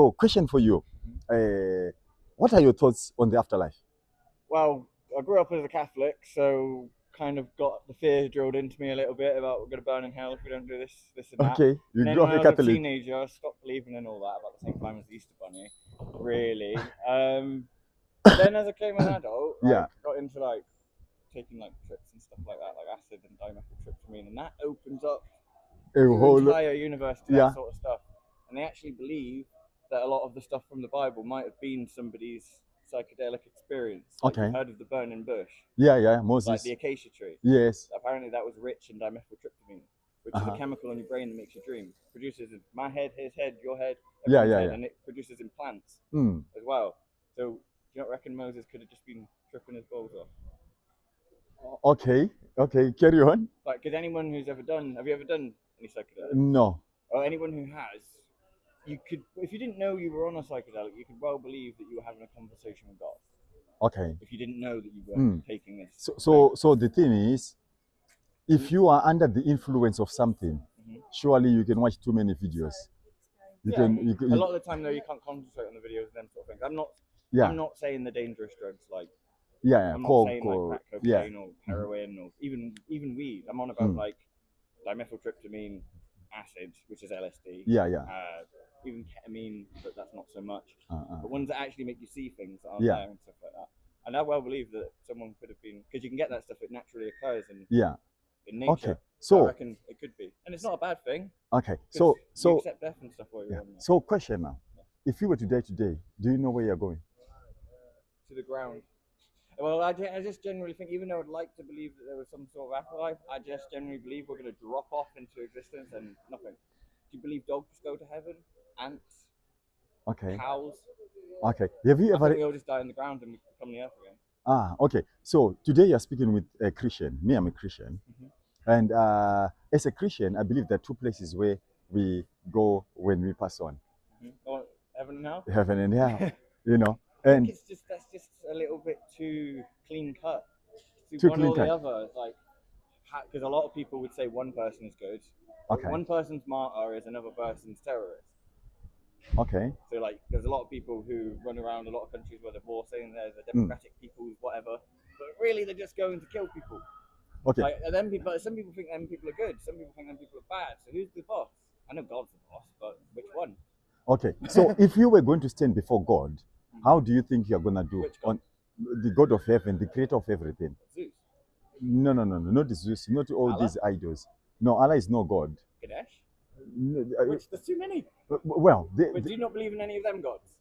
So, question for you. What are your thoughts on the afterlife? Well, I grew up as a Catholic, so kind of got the fear drilled into me a little bit about we're going to burn in hell if we don't do this, and that. Okay, you And then grew when up I a was a Catholic. teenager, I stopped believing in all that about the same time as the Easter Bunny, really. Then as I became an adult, Yeah. got into taking trips and stuff like that, like acid and dimethyltryptamine, and that opens up A your whole, entire universe to yeah. that sort of stuff. And they actually believe that a lot of the stuff from the Bible might have been somebody's psychedelic experience. Like Okay. you've heard of the burning bush, Yeah, like Moses. the acacia tree. Yes. Apparently that was rich in dimethyltryptamine, which is a chemical in your brain that makes you dream. Produces in my head, his head, your head, everyone's head, and it produces in plants as well. So do you not reckon Moses could have just been tripping his balls off? Okay, carry on. Like, because anyone who's ever done, have you ever done any psychedelics? No. Or anyone who has, you could, if you didn't know you were on a psychedelic, you could well believe that you were having a conversation with God. Okay. If you didn't know that you were taking this. So the thing is, if you are under the influence of something, surely you can watch too many videos. A lot of the time though, you can't concentrate on the videos and them sort of things. I'm not saying the dangerous drugs like I'm not saying like crack cocaine or heroin or even weed. I'm on about like dimethyltryptamine, acid, which is LSD. Even ketamine, but that's not so much. But ones that actually make you see things that aren't there and stuff like that. And I well believe that someone could have been, because you can get that stuff. It naturally occurs in nature. Okay. So I reckon it could be, and it's not a bad thing. Okay. So you accept death and stuff while you're on there. So question now: if you were to die today, do you know where you're going? To the ground. Well, I just generally think, even though I'd like to believe that there was some sort of afterlife, I just generally believe we're going to drop off into existence and nothing. Do you believe dogs go to heaven? Ants? Okay. Cows? Okay. Have you ever? I think we all just die on the ground and we come the earth again. Okay. So today you're speaking with a Christian. Me, I'm a Christian. And as a Christian, I believe there are two places where we go when we pass on. Oh, heaven and hell? Heaven and hell, I think that's just a little bit too clean cut. Too one clean or the cut. other, like, because a lot of people would say one person is good. Okay. One person's martyr is another person's terrorist. Okay. So like, there's a lot of people who run around a lot of countries where they're war saying they're the democratic people, whatever, but really they're just going to kill people. Okay. Like, some people think them people are good. Some people think them people are bad. So who's the boss? I know God's the boss, but which one? Okay. So if you were going to stand before God, how do you think you're gonna do? Which God? On the God of heaven, the creator of everything. Zeus. No, not Zeus, not all Allah? these idols. No, Allah is no God. Ganesh? No, There's too many. Well, But do you not believe in any of them gods?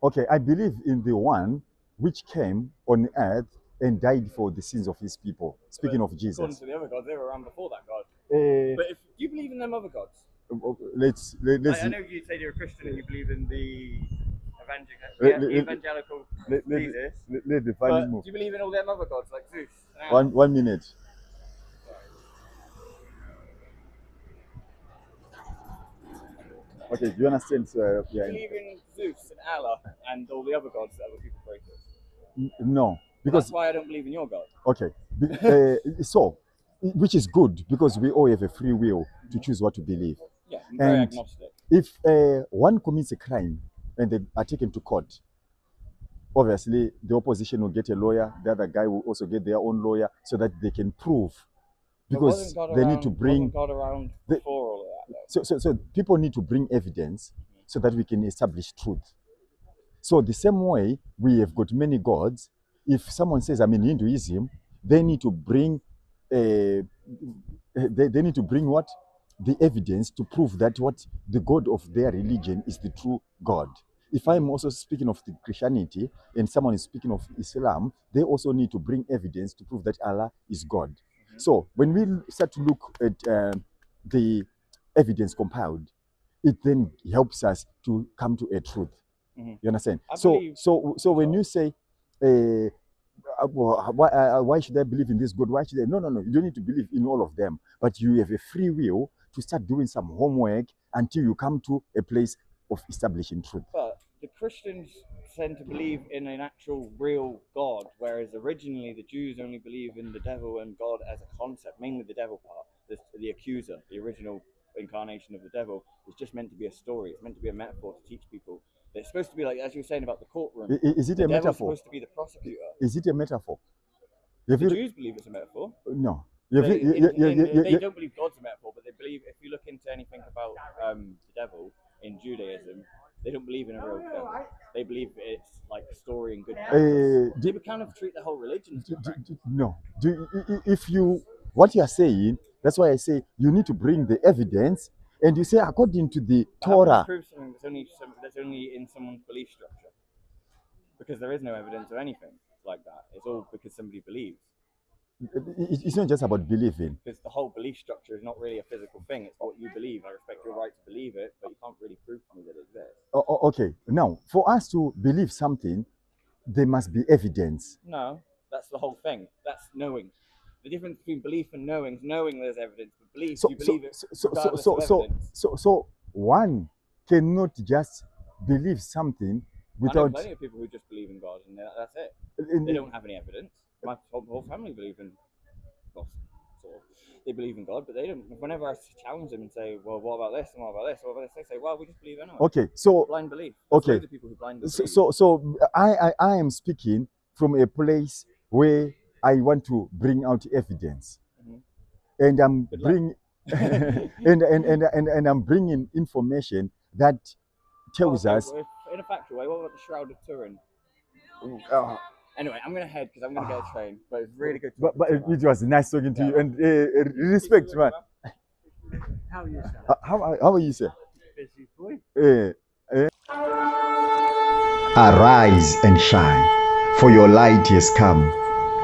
Okay, I believe in the one which came on earth and died for the sins of his people. Speaking of Jesus. According to the other gods, they were around before that god. But if you believe in them other gods, let's. I know you say you're a Christian and you believe in the evangelical Jesus. Let the funny move. Do you believe in all them other gods like Zeus? 1 minute. Okay, do you understand? Do you believe in Zeus and Allah and all the other gods that other people pray to? No, because that's why I don't believe in your God. Okay, so which is good because we all have a free will to choose what to believe. Yeah, I'm very agnostic. If one commits a crime and they are taken to court, obviously the opposition will get a lawyer, the other guy will also get their own lawyer so that they can prove, because they need to bring God around before all of that. So people need to bring evidence so that we can establish truth. So the same way we have got many gods. If someone says I'm in Hinduism, they need to bring they need to bring what? The evidence to prove that what the God of their religion is the true God. If I'm also speaking of the Christianity and someone is speaking of Islam, they also need to bring evidence to prove that Allah is God. So when we start to look at the evidence compiled, it then helps us to come to a truth. You understand? So when you say, why should I believe in this God? Why should I? No. You don't need to believe in all of them, but you have a free will to start doing some homework until you come to a place of establishing truth. But the Christians tend to believe in an actual real God, whereas originally the Jews only believe in the devil and God as a concept, mainly the devil part, the accuser, the original incarnation of the devil is just meant to be a story. It's meant to be a metaphor to teach people. It's supposed to be like, as you were saying about the courtroom. Is it a metaphor? Supposed to be the prosecutor. Is it a metaphor? The Jews believe it's a metaphor. No. They don't believe God's a metaphor, but they believe, if you look into anything about the devil in Judaism, they don't believe in a real devil. They believe it's like a story and good. They would kind of treat the whole religion as no. What you are saying, that's why I say you need to bring the evidence, and you say according to the Torah. Prove something that's only in someone's belief structure, because there is no evidence or anything like that. It's all because somebody believes. It's not just about believing. Because the whole belief structure is not really a physical thing. It's what you believe. I respect your right to believe it, but you can't really prove to me that it exists. Okay. Now, for us to believe something, there must be evidence. No, that's the whole thing. That's knowing. The difference between belief and knowing there's evidence, but belief, you believe it regardless of evidence. So one cannot just believe something without... I know plenty of people who just believe in God, and that's it. They don't have any evidence. My whole family believe in God. They believe in God, but they don't. Whenever I challenge them and say, "Well, what about this and what about this?" What about this? They say, "Well, we just believe anyway." Okay, so blind belief. Okay, the people who blind believe. So I am speaking from a place where I want to bring out evidence, and I'm bringing and I'm bringing information that tells us. In a factual way, what about the Shroud of Turin? Anyway, I'm going to head because I'm going to get a train. But it's really good. But it was nice talking to you, and respect, man. How are you, sir? How are you, sir? Busy boy. Arise and shine, for your light has come,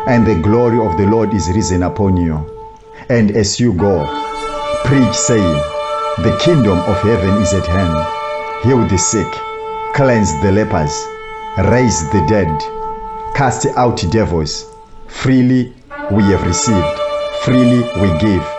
and the glory of the Lord is risen upon you. And as you go, preach, saying, the kingdom of heaven is at hand. Heal the sick, cleanse the lepers, raise the dead, cast out devils. Freely we have received, freely we give.